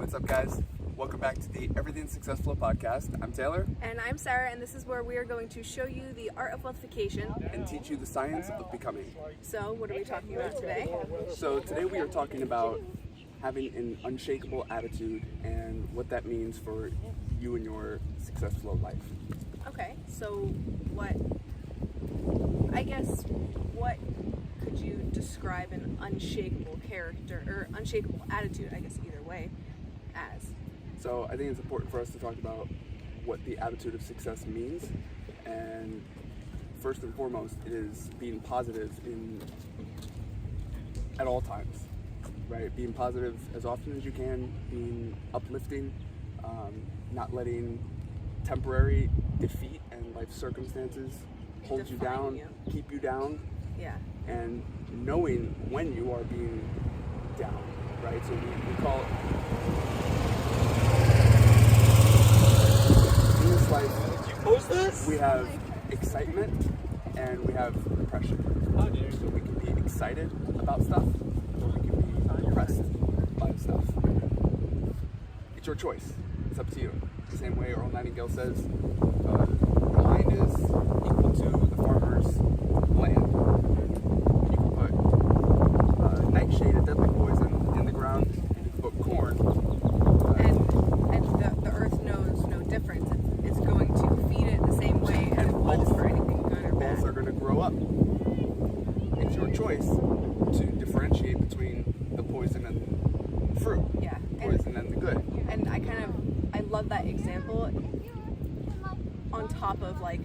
What's up, guys? Welcome back to the Everything Success Flow podcast. I'm Taylor. And I'm Sarah, and this is where we are going to show you the art of wealthification And teach you the science of becoming. So, what are we talking about today? So today we are talking about having an unshakable attitude and what that means for you and your success flow life. Okay, so what could you describe an unshakable character, or unshakable attitude, I guess either way, as? So I think it's important for us to talk about what the attitude of success means, and first and foremost, it is being positive at all times, right? Being positive as often as you can, being uplifting, not letting temporary defeat and life circumstances hold you down, keep you down, and knowing when you are being down, right? So we call it, in this life, Did you post this? we have excitement and we have depression. So we can be excited about stuff, or we can be depressed by stuff. It's your choice. It's up to you. The same way Earl Nightingale says, the mind is equal to the farmer's land. You can put nightshade, a deadly poison, in the ground. You can put corn. And the earth knows no difference. It's going to feed it the same way as it would for anything good or bad. Both are going to grow up. It's your choice to differentiate between the poison and the fruit. Yeah. Poison and the good. And I love that example on top of like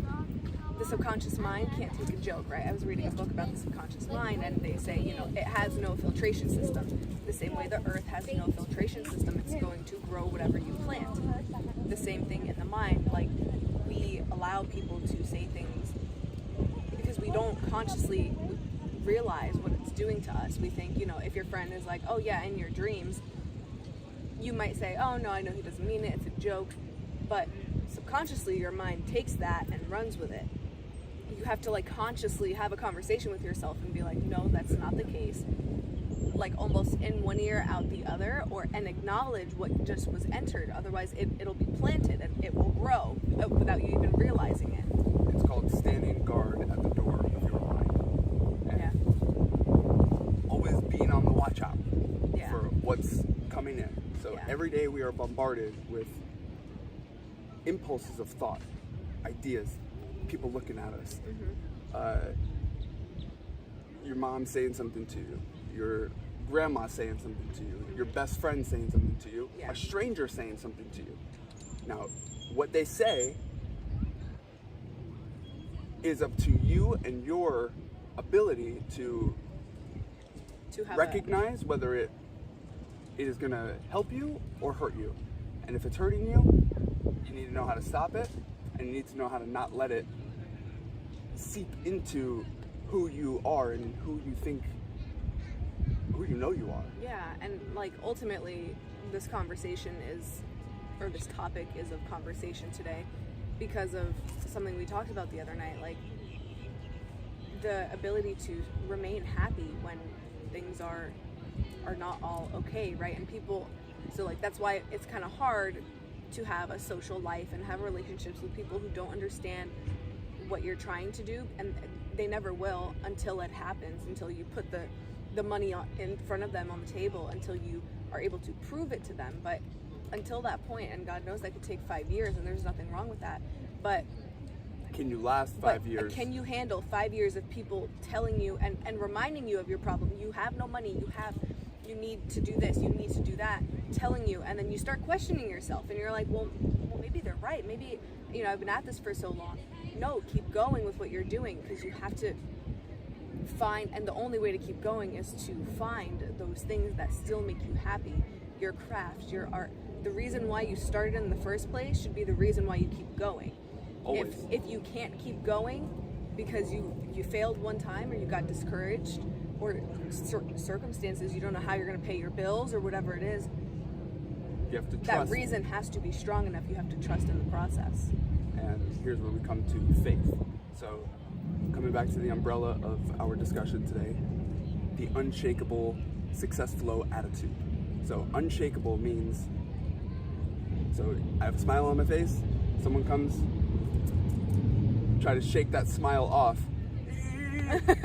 the subconscious mind can't take a joke, right? I was reading a book about the subconscious mind, and they say, it has no filtration system. The same way the earth has no filtration system, it's going to grow whatever you plant. The same thing in the mind, like we allow people to say things because we don't consciously realize what it's doing to us. We think, if your friend is like, oh yeah, in your dreams, you might say, oh no, I know he doesn't mean it, it's a joke, but subconsciously your mind takes that and runs with it. You have to consciously have a conversation with yourself and be like, no, that's not the case. Almost in one ear, out the other, and acknowledge what just was entered. Otherwise, it'll be planted and it will grow without you even realizing it. It's called standing guard at the door of your mind. And always being on the watch out for what's coming in. So every day we are bombarded with impulses of thought, ideas, people looking at us. Your mom saying something to you, your grandma saying something to you, your best friend saying something to you, a stranger saying something to you. Now, what they say is up to you and your ability to recognize whether it is going to help you or hurt you. And if it's hurting you, you need to know how to stop it, and you need to know how to not let it seep into who you are and who you know you are. Yeah, and ultimately this conversation this topic is of conversation today because of something we talked about the other night, the ability to remain happy when things are not all okay, right? And people, so that's why it's kind of hard to have a social life and have relationships with people who don't understand what you're trying to do, and they never will until it happens, until you put the money in front of them on the table, until you are able to prove it to them. But until that point, and God knows that could take 5 years, and there's nothing wrong with that, but can you last 5 years? Can you handle 5 years of people telling you and reminding you of your problem? You have no money, you need to do this, you need to do that, telling you, and then you start questioning yourself, and you're like, well maybe they're right, maybe I've been at this for so long. No, keep going with what you're doing, because you have to find, and the only way to keep going is to find those things that still make you happy. Your craft, your art, the reason why you started in the first place should be the reason why you keep going. Always. If you can't keep going because you failed one time, or you got discouraged, or circumstances, you don't know how you're going to pay your bills or whatever it is, you have to trust. That reason has to be strong enough. You have to trust in the process. And here's where we come to faith. So coming back to the umbrella of our discussion today, the unshakable success flow attitude. So unshakable means So I have a smile on my face. Someone comes, try to shake that smile off,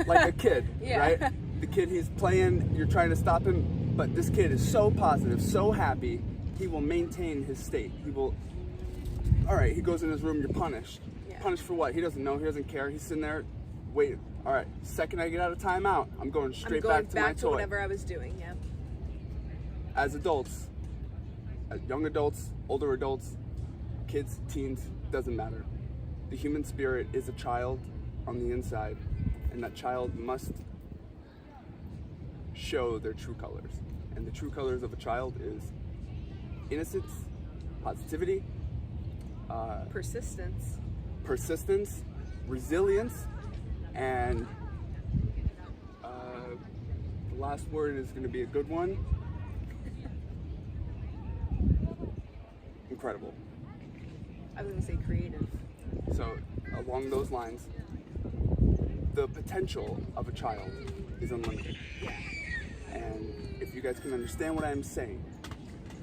like a kid, right? The kid, he's playing, you're trying to stop him, but this kid is so positive, so happy, he will maintain his state. He will, all right, he goes in his room, you're punished. Punished for what? He doesn't know, he doesn't care. He's sitting there, wait, all right, second I get out of timeout, I'm going straight back to my toy. Whatever I was doing, yeah. As adults, as young adults, older adults, kids, teens, doesn't matter. The human spirit is a child on the inside, and that child must show their true colors. And the true colors of a child is innocence, positivity, persistence, resilience, and the last word is going to be a good one. Incredible. I was going to say creative. So along those lines, the potential of a child is unlimited. And if you guys can understand what I'm saying,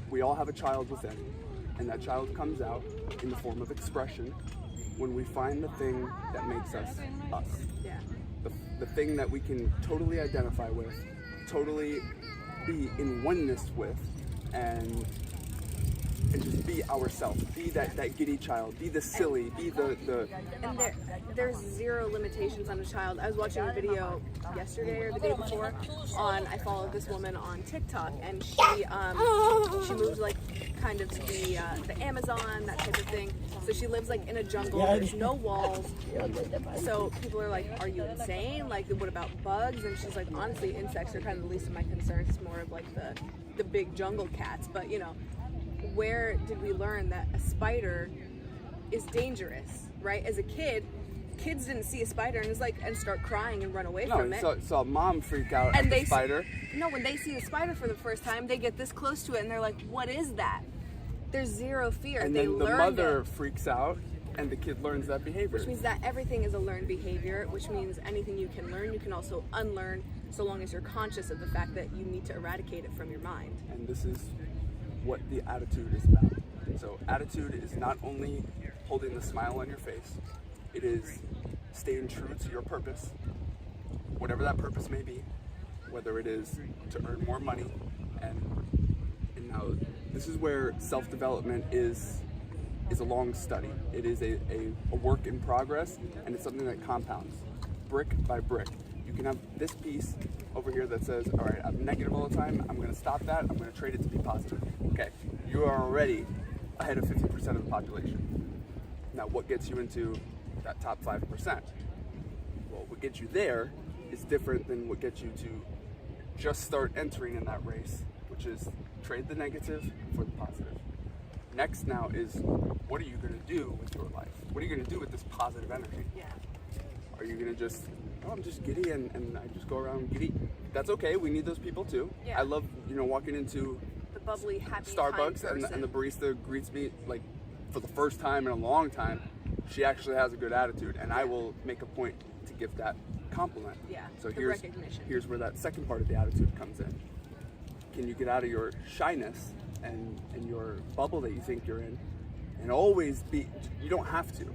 we all have a child within, and that child comes out in the form of expression when we find the thing that makes us us. Yeah. The thing that we can totally identify with, totally be in oneness with, and just be ourselves, be that giddy child, be the silly, be the And there's zero limitations on a child. I was watching a video yesterday or the day before I follow this woman on TikTok, and she moves like kind of to the Amazon, that type of thing. So she lives like in a jungle, there's no walls. So people are like, are you insane? Like, what about bugs? And she's like, honestly, insects are kind of the least of my concerns. It's more of like the big jungle cats. But you know, where did we learn that a spider is dangerous, right? As a kid, kids didn't see a spider and start crying and run away from it. Saw mom freak out at the spider. No, when they see a spider for the first time, they get this close to it and they're like, what is that? There's zero fear. And then the mother freaks out and the kid learns that behavior. Which means that everything is a learned behavior, which means anything you can learn, you can also unlearn, so long as you're conscious of the fact that you need to eradicate it from your mind. And this is what the attitude is about. So attitude is not only holding the smile on your face, it is staying true to your purpose, whatever that purpose may be, whether it is to earn more money. And now this is where self-development is a long study. It is a work in progress, and it's something that compounds brick by brick. You can have this piece over here that says, all right, I'm negative all the time, I'm going to stop that, I'm going to trade it to be positive. Okay, you are already ahead of 50% of the population. Now, what gets you into that top 5%? Well, what gets you there is different than what gets you to just start entering in that race, which is trade the negative for the positive. Next now is, what are you going to do with your life? What are you going to do with this positive energy? Yeah. Are you going to just, oh, I'm just giddy and I just go around giddy? That's okay. We need those people too. Yeah. I love, walking into the bubbly, happy Starbucks and the barista greets me like for the first time in a long time. She actually has a good attitude, and I will make a point to give that compliment. Yeah. So recognition. Here's where that second part of the attitude comes in. Can you get out of your shyness and your bubble that you think you're in, and always be? You don't have to,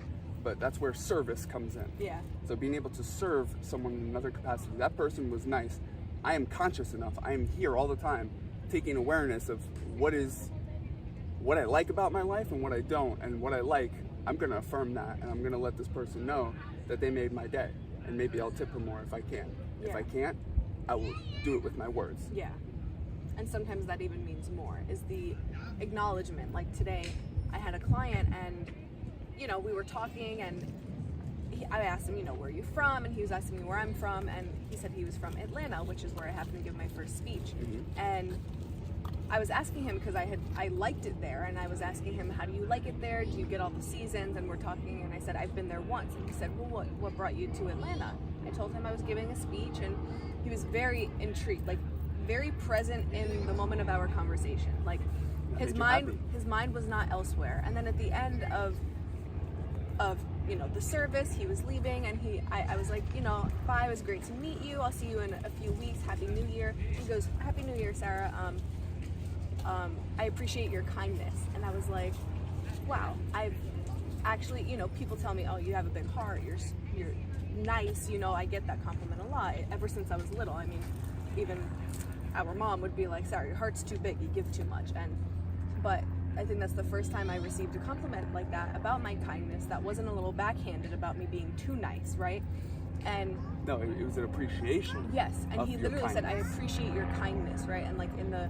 but that's where service comes in. Yeah. So being able to serve someone in another capacity. That person was nice. I am conscious enough. I am here all the time, taking awareness of what I like about my life and what I don't. And what I like, I'm going to affirm that, and I'm going to let this person know that they made my day. And maybe I'll tip her more if I can. Yeah. If I can't, I will do it with my words. Yeah. And sometimes that even means more, is the acknowledgement. Like today, I had a client and, we were talking and I asked him, where are you from? And he was asking me where I'm from. And he said he was from Atlanta, which is where I happened to give my first speech. Mm-hmm. And I was asking him because I liked it there, and I was asking him, how do you like it there? Do you get all the seasons? And we're talking, and I said, I've been there once. And he said, well, what brought you to Atlanta? I told him I was giving a speech, and he was very intrigued, like very present in the moment of our conversation. Like his mind was not elsewhere. And then at the end of the service, he was leaving, and I was like, bye, it was great to meet you. I'll see you in a few weeks. Happy New Year. He goes, Happy New Year, Sarah. I appreciate your kindness. And I was like, wow, I've actually, you know, people tell me, oh, you have a big heart, you're nice, you know, I get that compliment a lot ever since I was little. I mean, even our mom would be like, sorry, your heart's too big, you give too much. But I think that's the first time I received a compliment like that about my kindness that wasn't a little backhanded about me being too nice, right? And no, it was an appreciation. Yes, and he literally said, I kindness. appreciate your kindness, right? And like in the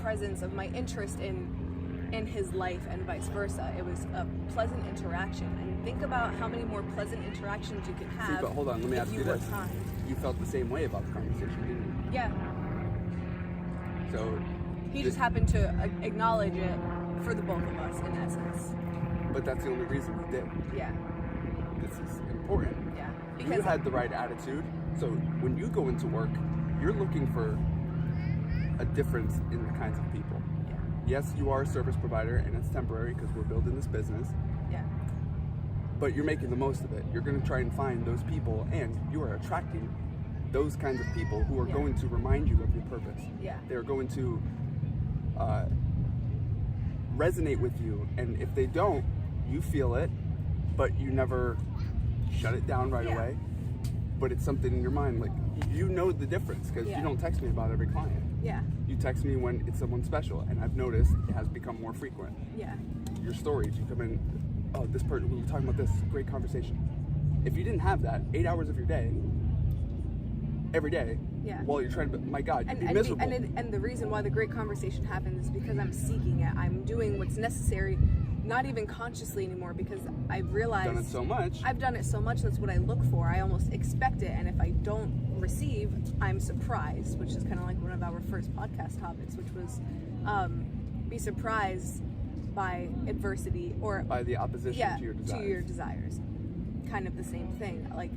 presence of my interest in his life and vice versa, it was a pleasant interaction. And think about how many more pleasant interactions you can have. See, but hold on, let me ask you were this. kind. You felt the same way about the conversation, didn't Yeah. you? So He just happened to acknowledge it for the both of us, in essence. but that's the only reason we did. Yeah. This is important. Yeah. You Because had the right attitude. So when you go into work, you're looking for a difference in the kinds of people. yeah. Yes, you are a service provider and it's temporary because we're building this business, Yeah. but you're making the most of it. You're going to try and find those people, and you are attracting those kinds of people who are Yeah. going to remind you of your purpose. Yeah. They're going to resonate with you, and if they don't, you feel it, but you never shut it down right Yeah. away. But it's something in your mind, like you know the difference because Yeah. you don't text me about every client. Yeah. You text me when it's someone special, and I've noticed it has become more frequent. Yeah. Your stories, you come in, oh, this person, we were talking about this, great conversation. If you didn't have that 8 hours of your day, every day, Yeah. while you're trying to, my God, you'd be miserable. And the reason why the great conversation happens is because I'm seeking it. I'm doing what's necessary, not even consciously anymore, because I've realized Done it so much. I've done it so much. That's what I look for. I almost expect it, and if I don't receive, I'm surprised. Which is kind of like one of our first podcast topics, which was be surprised by adversity or by the opposition yeah, to your desires. to your desires. Kind of the same thing. Like,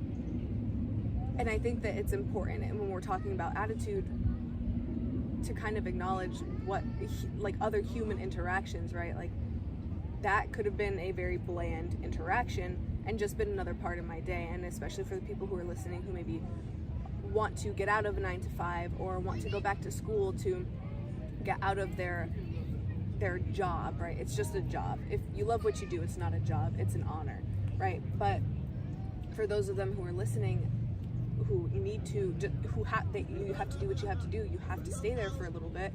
and I think that it's important, and when we're talking about attitude, to kind of acknowledge what like other human interactions, right? Like that could have been a very bland interaction and just been another part of my day. And especially for the people who are listening who maybe want to get out of a 9-to-5 or want to go back to school to get out of their job, right? It's just a job. If you love what you do, it's not a job, it's an honor, right? But for those of them who are listening, who need to, you have to do what you have to do. You have to stay there for a little bit.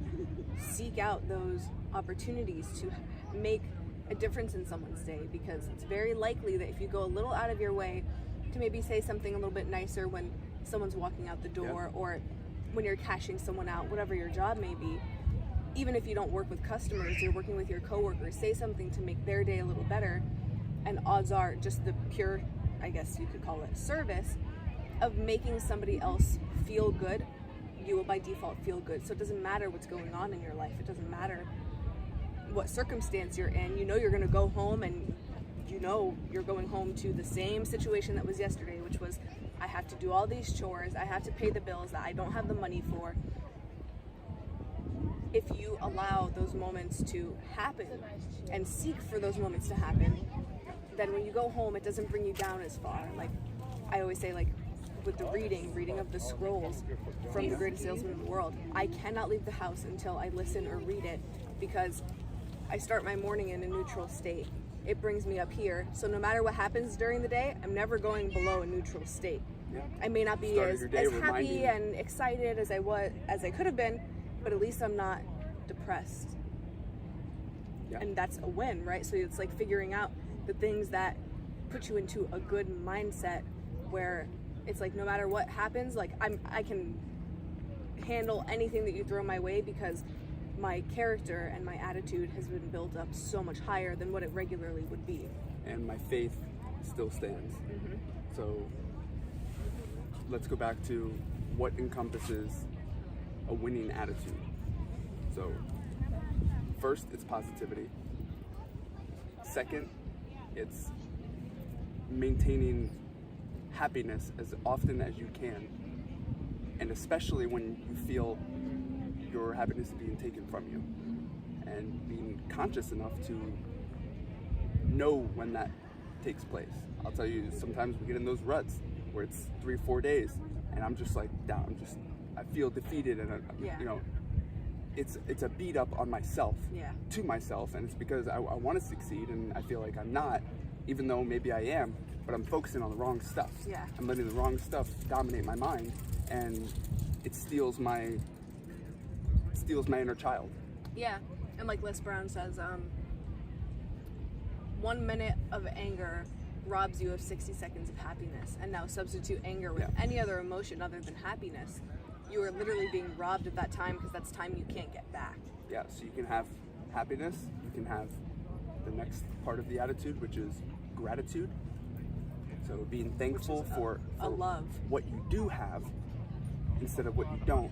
Seek out those opportunities to make a difference in someone's day, because it's very likely that if you go a little out of your way to maybe say something a little bit nicer when someone's walking out the door, or when you're cashing someone out, whatever your job may be, even if you don't work with customers, you're working with your coworkers, say something to make their day a little better, and odds are just the pure, I guess you could call it, service of making somebody else feel good, you will by default feel good. So it doesn't matter what's going on in your life. It doesn't matter what circumstance you're in. You know you're going to go home, and you know you're going home to the same situation that was yesterday, which was, I have to do all these chores, I have to pay the bills that I don't have the money for. If you allow those moments to happen and seek for those moments to happen, then when you go home, it doesn't bring you down as far. Like I always say, like with the reading of the scrolls from the greatest salesman in the world, I cannot leave the house until I listen or read it, because I start my morning in a neutral state. It brings me up here, so no matter what happens during the day, I'm never going below a neutral state. Yeah. I may not be Started as your day happy reminding- and excited as I could have been, but at least I'm not depressed. Yeah. And that's a win, right? So it's like figuring out the things that put you into a good mindset, where it's like no matter what happens, like I can handle anything that you throw my way, because my character and my attitude has been built up so much higher than what it regularly would be. And my faith still stands. Mm-hmm. So let's go back to what encompasses a winning attitude. So first, it's positivity. Second, it's maintaining happiness as often as you can, and especially when you feel your happiness is being taken from you, and being conscious enough to know when that takes place. I'll tell you, sometimes we get in those ruts where it's 3-4 days and I'm just like down, I feel defeated, and Yeah. you know, it's a beat up on myself, Yeah. to myself, and it's because I want to succeed, and I feel like I'm not, even though maybe I am, but I'm focusing on the wrong stuff. Yeah. I'm letting the wrong stuff dominate my mind, and it steals my inner child. Yeah. And like Les Brown says, 1 minute of anger robs you of 60 seconds of happiness. And now substitute anger with any other emotion other than happiness. You are literally being robbed of that time because that's time you can't get back. Yeah, so you can have happiness, you can have the next part of the attitude, which is gratitude. So being thankful for a love. what you do have instead of what you don't.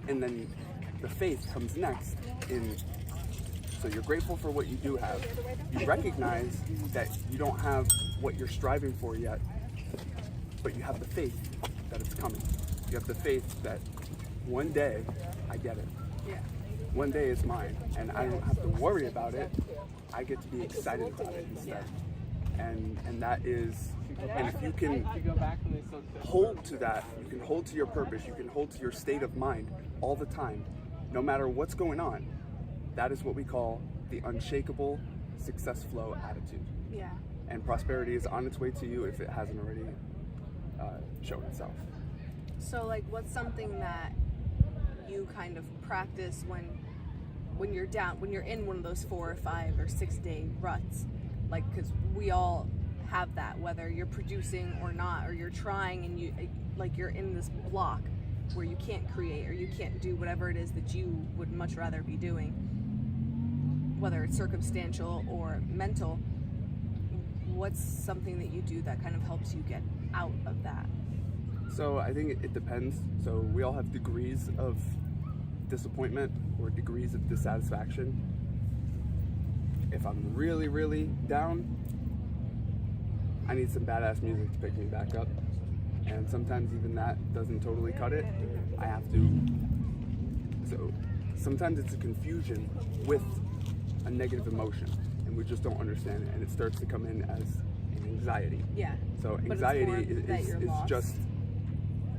And then the faith comes next so you're grateful for what you do have. You recognize that you don't have what you're striving for yet, but you have the faith that it's coming. You have the faith that one day I get it. Yeah. One day is mine, and I don't have to worry about it. I get to be excited about it instead. And that is, and if you can hold to that, you can hold to your purpose, you can hold to your state of mind all the time, no matter what's going on. That is what we call the unshakable success flow attitude. Yeah. And prosperity is on its way to you if it hasn't already shown itself. So like, what's something that you kind of practice when you're down, when you're in one of those 4 or 5 or 6 day ruts? Like, because we all have that, whether you're producing or not, or you're trying and you're in this block where you can't create or you can't do whatever it is that you would much rather be doing, whether it's circumstantial or mental. What's something that you do that kind of helps you get out of that? So I think it depends. So we all have degrees of disappointment or degrees of dissatisfaction. If I'm really, really down, I need some badass music to pick me back up. And sometimes even that doesn't totally cut it. I have to. So sometimes it's a confusion with a negative emotion, and we just don't understand it, and it starts to come in as an anxiety. Yeah. So But it's anxiety more that is you're lost. just,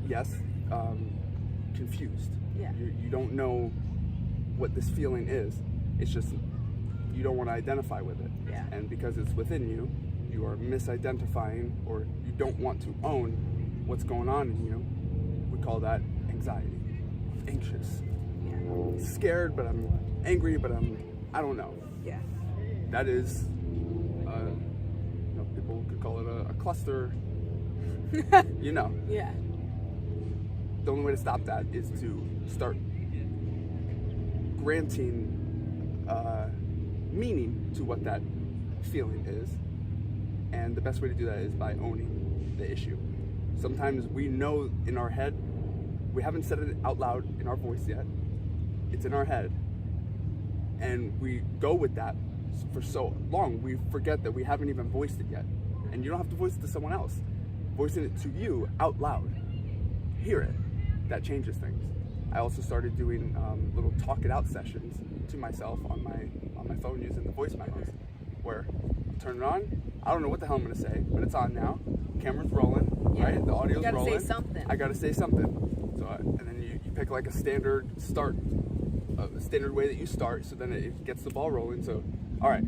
yes, confused. Yeah. You don't know what this feeling is. It's just you don't want to identify with it. Yeah. And because it's within you, you are misidentifying, or you don't want to own what's going on in you. We call that anxiety. Anxious. Yeah. I'm scared, but I'm angry, but I don't know. Yeah. That is, people could call it a cluster. Yeah. The only way to stop that is to start granting meaning to what that feeling is. And the best way to do that is by owning the issue. Sometimes we know in our head, we haven't said it out loud in our voice yet. It's in our head. And we go with that for so long, we forget that we haven't even voiced it yet. And you don't have to voice it to someone else. Voicing it to you out loud, hear it. That changes things. I also started doing little talk it out sessions to myself on my phone using the voice memos, where I turn it on. I don't know what the hell I'm gonna say, but it's on now. Camera's rolling, right? The audio's rolling. You gotta say something. I gotta say something. So, and then you pick like a standard start, a standard way that you start, so then it gets the ball rolling. So, all right,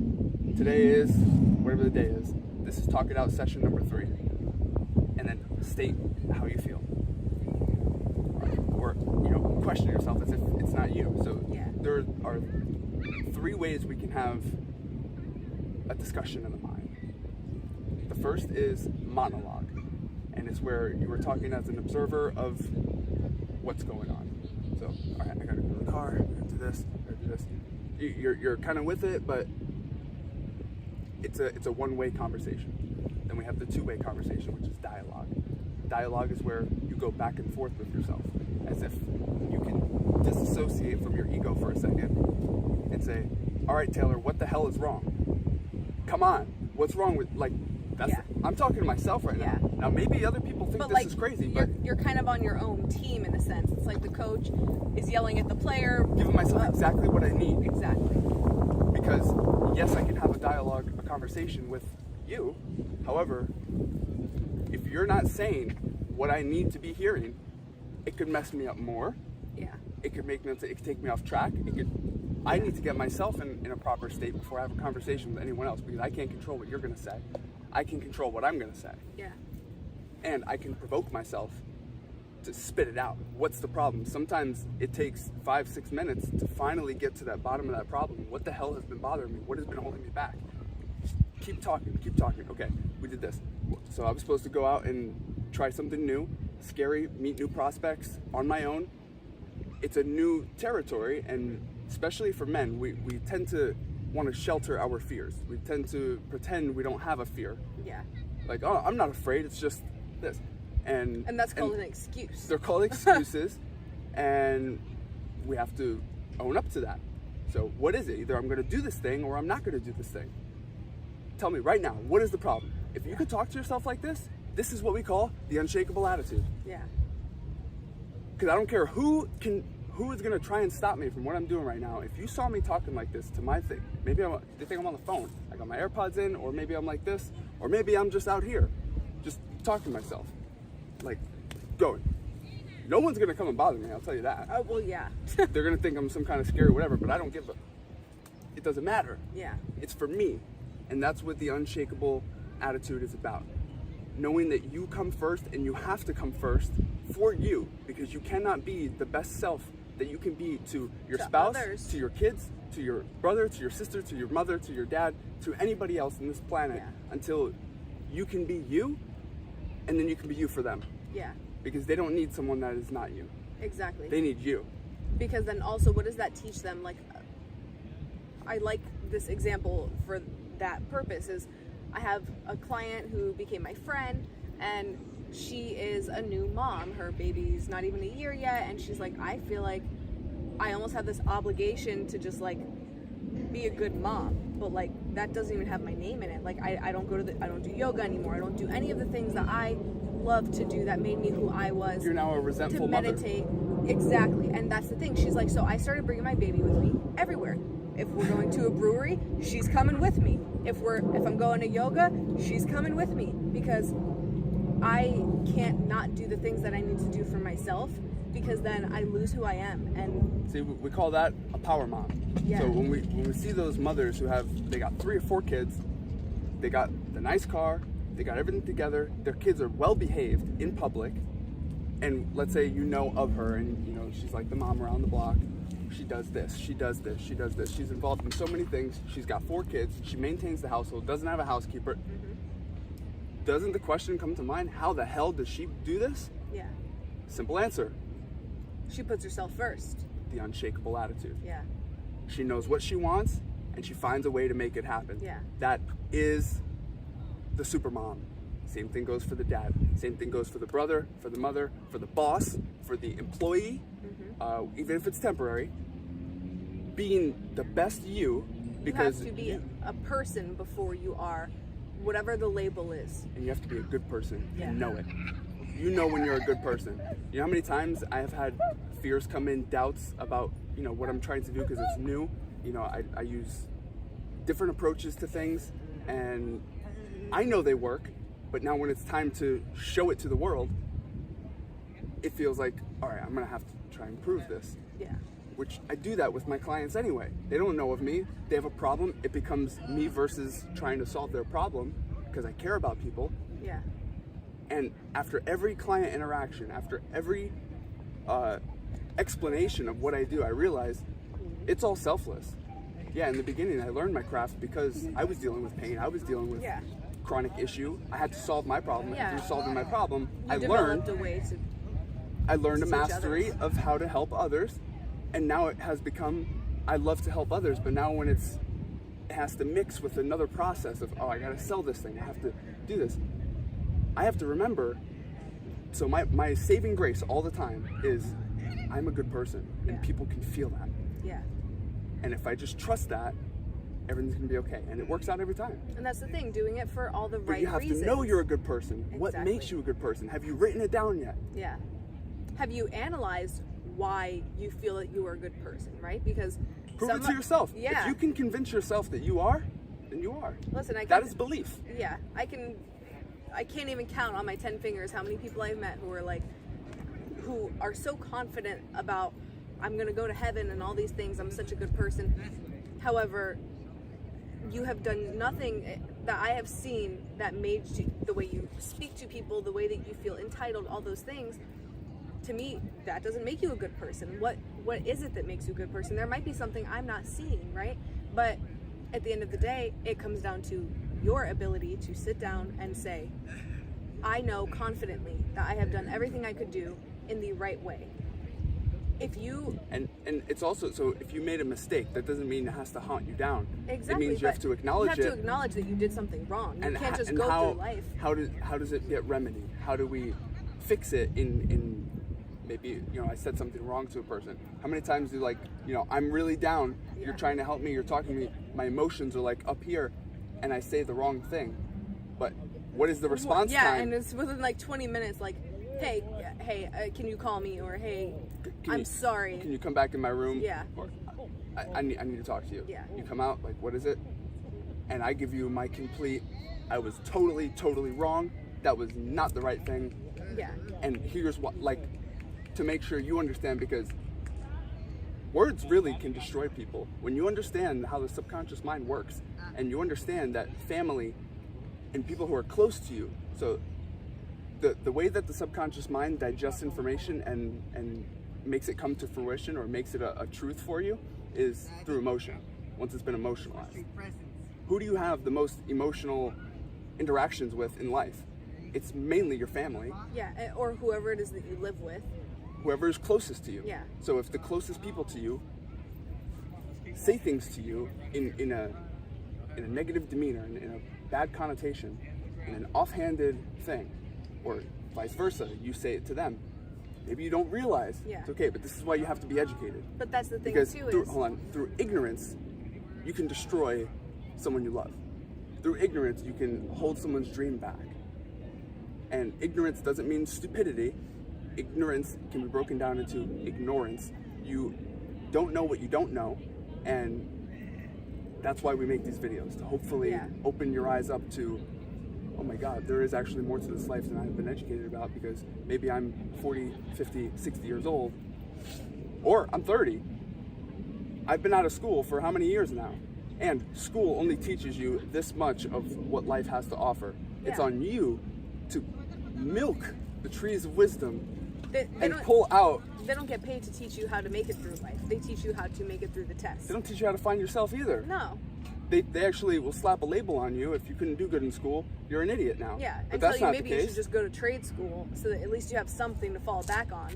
today is whatever the day is. This is talk it out session number 3, and then state how you feel, or question yourself as if it's not you. So there are 3 ways we can have a discussion in the mind. The first is monologue, and it's where you were talking as an observer of what's going on. So, all right, I gotta go to the car, I gotta do this, I gotta do this. You're kind of with it, but it's a one-way conversation. Then we have the 2-way conversation, which is dialogue. Dialogue is where you go back and forth with yourself, as if you can disassociate from your ego for a second and say, all right, Taylor, what the hell is wrong? Come on, what's wrong with, I'm talking to myself right now. Now, maybe other people think this is crazy, but you're kind of on your own team in a sense. It's like the coach is yelling at the player. Giving myself exactly what I need. Exactly. Because, yes, I can have a dialogue, a conversation with you. However, if you're not saying what I need to be hearing, it could mess me up more. Yeah. It could make me, it could take me off track. I need to get myself in a proper state before I have a conversation with anyone else, because I can't control what you're going to say. I can control what I'm going to say. Yeah. And I can provoke myself to spit it out. What's the problem? Sometimes it takes 5-6 minutes to finally get to that bottom of that problem. What the hell has been bothering me? What has been holding me back? Keep talking. Okay, we did this. So I was supposed to go out and try something new, scary, meet new prospects on my own. It's a new territory, and especially for men, we tend to want to shelter our fears. We tend to pretend we don't have a fear. Yeah. Like, oh, I'm not afraid, it's just this. And that's called an excuse. They're called excuses, and we have to own up to that. So what is it? Either I'm going to do this thing or I'm not going to do this thing. Tell me right now, what is the problem? If you could talk to yourself like this is what we call the unshakable attitude. Yeah. Because I don't care who is going to try and stop me from what I'm doing right now. If you saw me talking like this to my thing, maybe they think I'm on the phone. I got my AirPods in, or maybe I'm like this, or maybe I'm just out here, just talking to myself, like going. No one's going to come and bother me, I'll tell you that. Oh, well, yeah. They're going to think I'm some kind of scary whatever, but I don't give a... It doesn't matter. Yeah. It's for me. And that's what the unshakable attitude is about. Knowing that you come first, and you have to come first for you, because you cannot be the best self that you can be to your spouse, others, to your kids, to your brother, to your sister, to your mother, to your dad, to anybody else on this planet, until you can be you, and then you can be you for them. Yeah. Because they don't need someone that is not you. Exactly. They need you. Because then also, what does that teach them? Like, I like this example for that purpose. Is I have a client who became my friend, and she is a new mom. Her baby's not even a year yet, and she's like, I feel like I almost have this obligation to just like be a good mom, but like that doesn't even have my name in it. Like I don't do yoga anymore. I don't do any of the things that I love to do that made me who I was. You're now a resentful to meditate. Exactly. And that's the thing. She's like, so I started bringing my baby with me everywhere. If we're going to a brewery, she's coming with me. If I'm going to yoga, she's coming with me, because I can't not do the things that I need to do for myself, because then I lose who I am. And see, we call that a power mom. Yeah. So when we see those mothers who they got 3 or 4 kids, they got the nice car, they got everything together, their kids are well behaved in public, and let's say you know of her, and you know she's like the mom around the block. She does this, she does this, she does this. She's involved in so many things. She's got 4 kids. She maintains the household, doesn't have a housekeeper. Mm-hmm. Doesn't the question come to mind, how the hell does she do this? Yeah. Simple answer. She puts herself first. The unshakable attitude. Yeah. She knows what she wants, and she finds a way to make it happen. Yeah. That is the super mom. Same thing goes for the dad. Same thing goes for the brother, for the mother, for the boss, for the employee. Mm-hmm. Even if it's temporary, being the best you, because you have to be a person before you are whatever the label is. And you have to be a good person and know it. you know when you're a good person. You know how many times I have had fears come in, doubts about, you know, what I'm trying to do because it's new. You know, I use different approaches to things and I know they work, but now when it's time to show it to the world, it feels like, all right, I'm gonna have to try and prove this. Yeah. Which I do that with my clients anyway. They don't know of me, they have a problem, it becomes me versus trying to solve their problem because I care about people. Yeah. And after every client interaction, after every explanation of what I do, I realize it's all selfless. Yeah, in the beginning I learned my craft because I was dealing with pain, I was dealing with chronic issue. I had to solve my problem. And through solving my problem, I learned a way to a mastery of how to help others. And now it has become, I love to help others, but now when it has to mix with another process of, oh, I gotta sell this thing, I have to do this. I have to remember, so my saving grace all the time is I'm a good person and people can feel that. Yeah. And if I just trust that, everything's gonna be okay. And it works out every time. And that's the thing, doing it for all the right But you have reasons. to know you're a good person. Exactly. What makes you a good person? Have you written it down yet? Yeah. Have you analyzed why you feel that you are a good person, right? Because prove it to yourself. Yeah. If you can convince yourself that you are, then you are. Listen, that is belief. Yeah. I can't even count on my 10 fingers how many people I've met who are so confident about I'm going to go to heaven and all these things. I'm such a good person. However, you have done nothing that I have seen that made you, the way you speak to people, the way that you feel entitled, all those things. To me, that doesn't make you a good person. What is it that makes you a good person? There might be something I'm not seeing, right? But at the end of the day, it comes down to your ability to sit down and say, I know confidently that I have done everything I could do in the right way. If you... And it's also, so if you made a mistake, that doesn't mean it has to haunt you down. Exactly. It means you have to acknowledge it. You have to acknowledge that you did something wrong. You can't just go through life. How does it get remedied? How do we fix it in maybe, I said something wrong to a person. How many times do I'm really down, you're trying to help me, you're talking to me, my emotions are like up here, and I say the wrong thing. But what is the response time? Yeah, and it's within 20 minutes, hey, can you call me? Or hey, I'm sorry. Can you come back in my room? Yeah. Or, I need to talk to you. Yeah. You come out, what is it? And I give you my complete, I was totally wrong. That was not the right thing. Yeah. And here's what, to make sure you understand, because words really can destroy people. When you understand how the subconscious mind works, and you understand that family and people who are close to you, so the way that the subconscious mind digests information and makes it come to fruition, or makes it a truth for you, is through emotion, once it's been emotionalized. Who do you have the most emotional interactions with in life? It's mainly your family. Yeah, or whoever it is that you live with. Whoever is closest to you. Yeah. So if the closest people to you say things to you in a negative demeanor, in a bad connotation, in an offhanded thing, or vice versa, you say it to them, maybe you don't realize it's okay, but this is why you have to be educated. But that's the thing because too, through ignorance, you can destroy someone you love. Through ignorance, you can hold someone's dream back. And ignorance doesn't mean stupidity. Ignorance can be broken down into ignorance. You don't know what you don't know, and that's why we make these videos, to hopefully open your eyes up to, oh my God, there is actually more to this life than I've been educated about, because maybe I'm 40, 50, 60 years old, or I'm 30. I've been out of school for how many years now? And school only teaches you this much of what life has to offer. Yeah. It's on you to milk the trees of wisdom and pull out. They don't get paid to teach you how to make it through life. They teach you how to make it through the test. They don't teach you how to find yourself either. No. They actually will slap a label on you. If you couldn't do good in school, you're an idiot now. Yeah, but and that's tell you not maybe the you case. should just go to trade school so that at least you have something to fall back on.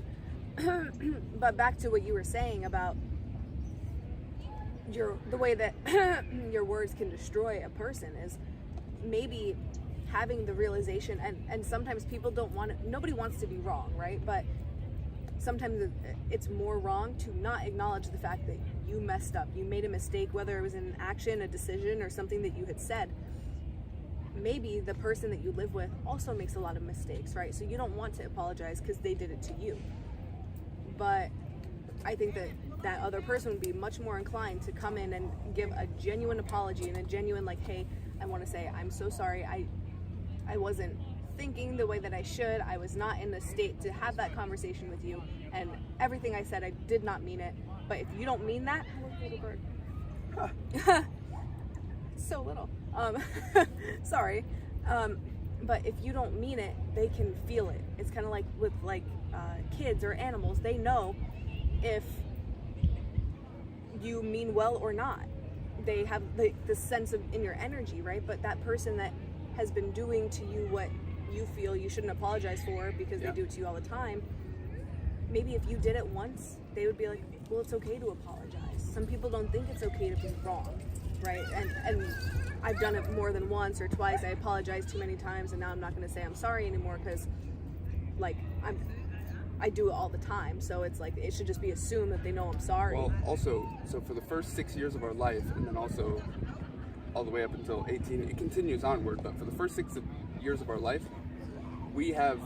But back to what you were saying about the way that your words can destroy a person is maybe having the realization, and sometimes people don't want to, nobody wants to be wrong, right? But sometimes it's more wrong to not acknowledge the fact that you messed up, you made a mistake, whether it was an action, a decision, or something that you had said. Maybe the person that you live with also makes a lot of mistakes, right? So you don't want to apologize because they did it to you. But I think that that other person would be much more inclined to come in and give a genuine apology and a genuine, hey, I want to say, I'm so sorry. I wasn't thinking the way that I should. I was not in the state to have that conversation with you. And everything I said, I did not mean it. But if you don't mean that, little bird. Huh. So little. Sorry. But if you don't mean it, they can feel it. It's kind of like with kids or animals. They know if you mean well or not. They have the sense of in your energy, right? But that person that has been doing to you what you feel you shouldn't apologize for because they do it to you all the time, maybe if you did it once, they would be like, well, it's okay to apologize. Some people don't think it's okay to be wrong, right? And I've done it more than once or twice. I apologized too many times, and now I'm not going to say I'm sorry anymore because I do it all the time. So it's it should just be assumed that they know I'm sorry. Well, also, so for the first 6 years of our life, and then also all the way up until 18, it continues onward, but for the first 6 years of our life, we have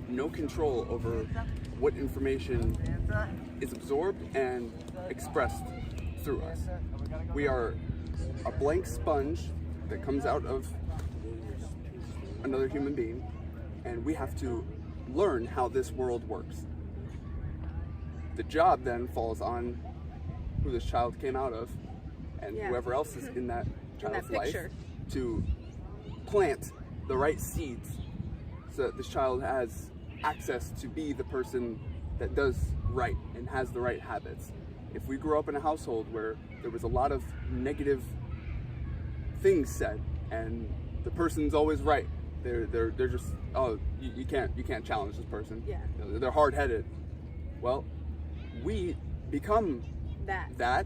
no control over what information is absorbed and expressed through us. We are a blank sponge that comes out of another human being, and we have to learn how this world works. the job then falls on who this child came out of and whoever else is in that child's life to plant the right seeds so that this child has access to be the person that does right and has the right habits. If we grew up in a household where there was a lot of negative things said and the person's always right, they're just, oh, you can't challenge this person. Yeah. You know, they're hard-headed. Well, we become that.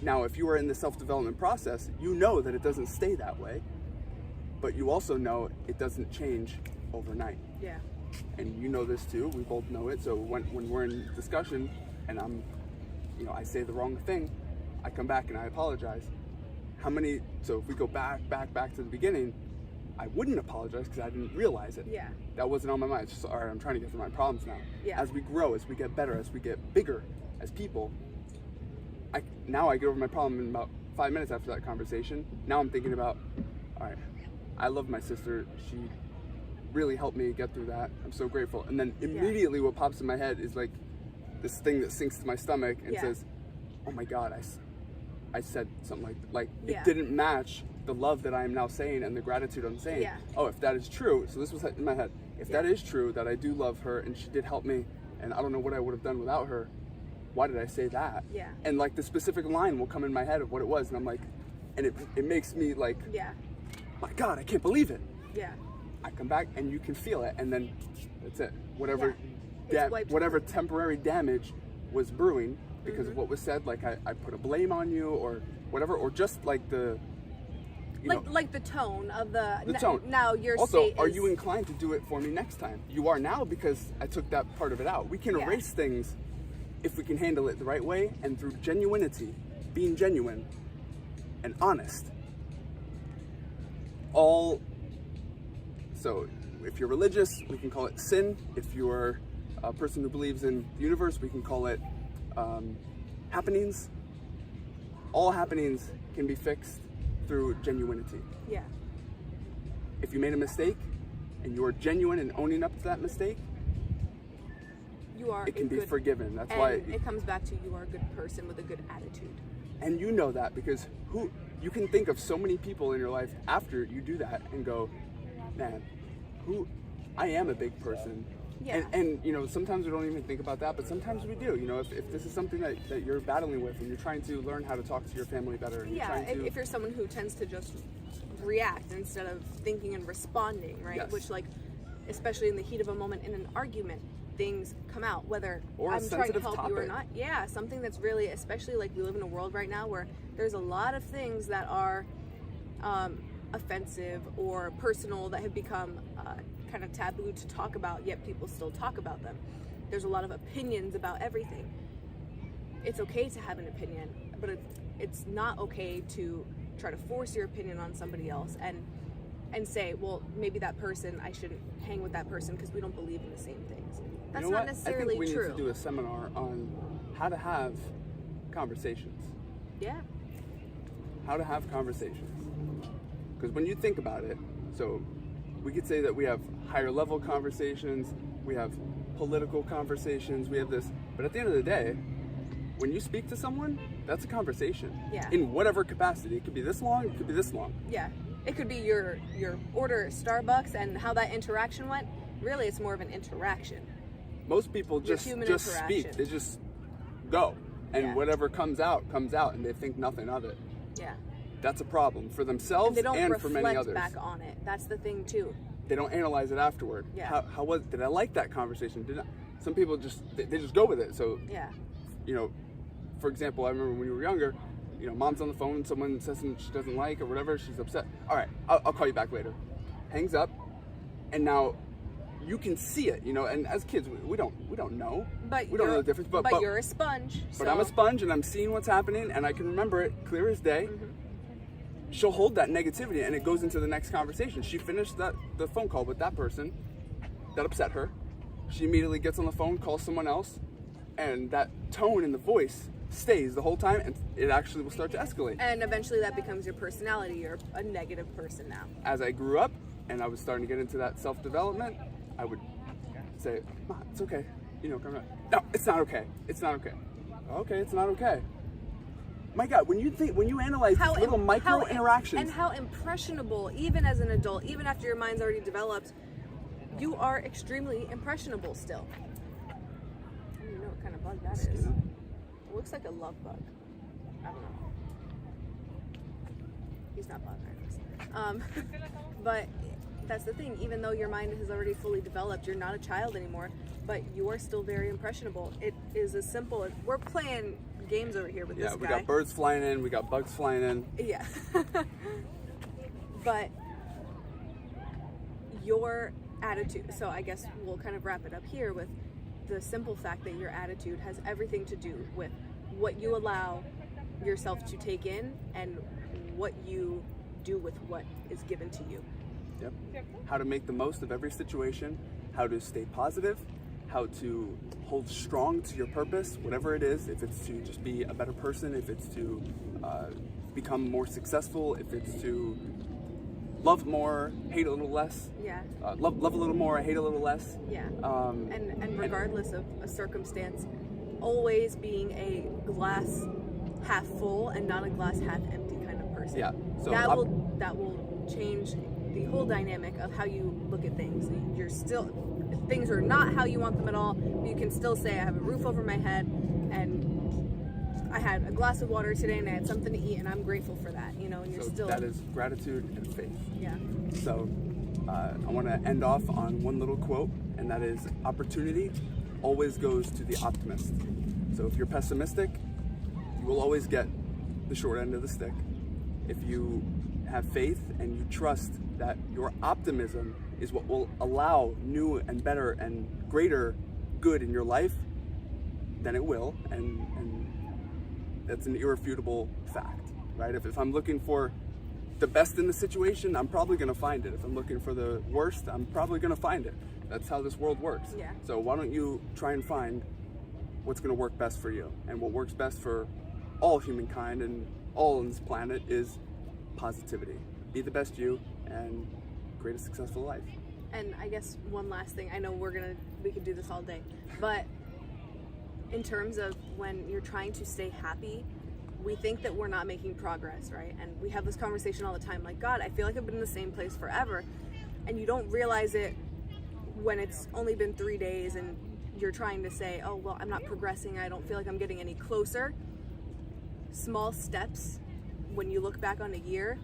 Now, if you are in the self-development process, you know that it doesn't stay that way, but you also know it doesn't change overnight. Yeah. And you know this too, we both know it, so when we're in discussion and I say the wrong thing, I come back and I apologize. So if we go back to the beginning, I wouldn't apologize because I didn't realize it. Yeah. That wasn't on my mind. It's just, all right, I'm trying to get through my problems now. Yeah. As we grow, as we get better, as we get bigger as people, now I get over my problem in about 5 minutes after that conversation. Now I'm thinking about, all right, I love my sister. She really helped me get through that. I'm so grateful. And then immediately what pops in my head is like this thing that sinks to my stomach and says, oh my God, I said something like it didn't match the love that I am now saying and the gratitude I'm saying. Yeah. Oh, if that is true, so this was in my head, if that is true, that I do love her and she did help me and I don't know what I would have done without her, why did I say that? Yeah. And like the specific line will come in my head of what it was and I'm like, and it makes me like, my God, I can't believe it. Yeah. I come back and you can feel it and then that's it. Whatever temporary damage was brewing because of what was said, like I put a blame on you or whatever, or just like the like the tone of the tone. Now your also, state are you inclined to do it for me next time? You are now because I took that part of it out. We can erase things if we can handle it the right way and through genuinity, being genuine and honest. So if you're religious, we can call it sin. If you're a person who believes in the universe, we can call it happenings. All happenings can be fixed through genuinity. Yeah. If you made a mistake and you're genuine and owning up to that mistake, it can be forgiven. That's why it comes back to you are a good person with a good attitude. And you know that because you can think of so many people in your life Mm-hmm. after you do that and go, man, I am a big person. Yeah. And sometimes we don't even think about that, but sometimes we do. If this is something that you're battling with and you're trying to learn how to talk to your family better. And if you're someone who tends to just react instead of thinking and responding, right? Yes. Which, like, especially in the heat of a moment in an argument, things come out, whether or I'm trying to help topic. you or not. Yeah, something that's really, especially like we live in a world right now where there's a lot of things that are offensive or personal that have become kind of taboo to talk about, yet people still talk about them. There's a lot of opinions about everything. It's okay to have an opinion, but it's not okay to try to force your opinion on somebody else and say, well, maybe that person, I shouldn't hang with that person because we don't believe in the same things. That's not necessarily true. I think we true. need to do a seminar on how to have conversations. Yeah. How to have conversations. Because when you think about it, so we could say that we have higher level conversations, we have political conversations, we have this, but at the end of the day, when you speak to someone, that's a conversation. Yeah. In whatever capacity. It could be this long, it could be this long. Yeah. It could be your order at Starbucks and how that interaction went. Really, it's more of an interaction. Most people just speak. They just go. And whatever comes out, and they think nothing of it. Yeah. That's a problem for themselves and for many others. They don't reflect back on it. That's the thing too. They don't analyze it afterward. Yeah. Did I like that conversation? Some people they just go with it. So yeah. For example, I remember when you were younger, mom's on the phone, someone says something she doesn't like or whatever, she's upset. All right, I'll call you back later. Hangs up, and now you can see it, and as kids, we don't know. We don't know the difference. But you're a sponge. But I'm a sponge, and I'm seeing what's happening, and I can remember it clear as day. Mm-hmm. She'll hold that negativity, and it goes into the next conversation. She finished the phone call with that person that upset her. She immediately gets on the phone, calls someone else, and that tone in the voice stays the whole time, and it actually will start to escalate. And eventually that becomes your personality. You're a negative person now. As I grew up and I was starting to get into that self-development, I would say, Ma, it's okay. come on. No, it's not okay. It's not okay. Okay, it's not okay. My God, when you analyze these little micro interactions, and how impressionable, even as an adult, even after your mind's already developed, you are extremely impressionable still. I don't even know what kind of bug that is. It looks like a love bug. I don't know. He's not bothering us. But that's the thing. Even though your mind has already fully developed, you're not a child anymore, but you are still very impressionable. It is as simple as we're playing games over here with this guy. Yeah, we got birds flying in, we got bugs flying in. Yeah. But your attitude, so I guess we'll kind of wrap it up here with the simple fact that your attitude has everything to do with what you allow yourself to take in and what you do with what is given to you. Yep. How to make the most of every situation, how to stay positive, how to hold strong to your purpose, whatever it is, if it's to just be a better person, if it's to become more successful, if it's to love more, hate a little less. Yeah. Love a little more, hate a little less. Yeah. And regardless of a circumstance, always being a glass half full and not a glass half empty kind of person. Yeah. So that will change the whole dynamic of how you look at things. You're still, things are not how you want them at all, but you can still say, I have a roof over my head and I had a glass of water today and I had something to eat and I'm grateful for that, and you're still... that is gratitude and faith. Yeah. So I want to end off on one little quote, and that is, opportunity always goes to the optimist. So if you're pessimistic, you will always get the short end of the stick. If you have faith and you trust that your optimism is what will allow new and better and greater good in your life, then it will, and that's an irrefutable fact, right? If I'm looking for the best in the situation, I'm probably going to find it. If I'm looking for the worst, I'm probably going to find it. That's how this world works. Yeah. So why don't you try and find what's going to work best for you? And what works best for all humankind and all on this planet is positivity. Be the best you and create a successful life. And I guess one last thing, I know we could do this all day, but in terms of when you're trying to stay happy, we think that we're not making progress, right? And we have this conversation all the time, like, God, I feel like I've been in the same place forever. And you don't realize it when it's only been 3 days and you're trying to say, oh, well, I'm not progressing, I don't feel like I'm getting any closer. Small steps, when you look back on a year,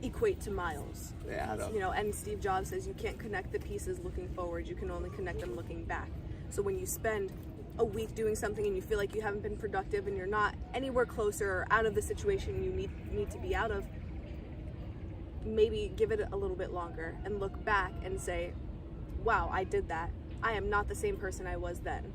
equate to miles. They add up. And Steve Jobs says you can't connect the pieces looking forward, you can only connect them looking back. So when you spend a week doing something and you feel like you haven't been productive and you're not anywhere closer or out of the situation you need to be out of, maybe give it a little bit longer and look back and say, wow, I did that. I am not the same person I was then.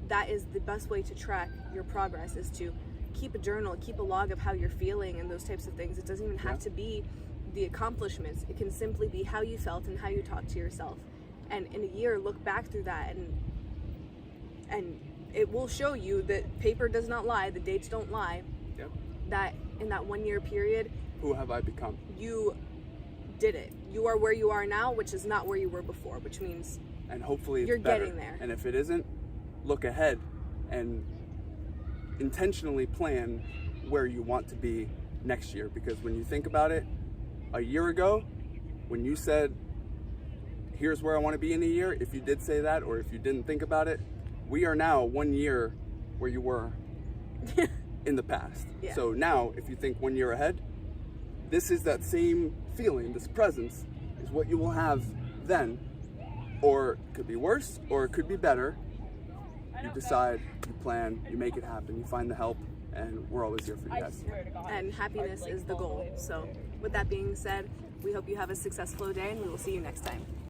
That is the best way to track your progress, is to keep a journal, keep a log of how you're feeling and those types of things. It doesn't even have to be the accomplishments. It can simply be how you felt and how you talked to yourself. And in a year, look back through that and it will show you that paper does not lie, the dates don't lie. Yep. That in that 1 year period, who have I become? You did it. You are where you are now, which is not where you were before, which means and hopefully it's you're better. getting there. And if it isn't, look ahead and intentionally plan where you want to be next year. Because when you think about it, a year ago, when you said, here's where I want to be in a year, if you did say that or if you didn't think about it, we are now 1 year where you were in the past. Yeah. So now, if you think 1 year ahead, this is that same feeling, this presence is what you will have then. Or it could be worse, or it could be better. You decide, you plan, you make it happen, you find the help, and we're always here for you guys. And happiness is the goal. So with that being said, we hope you have a successful day and we will see you next time.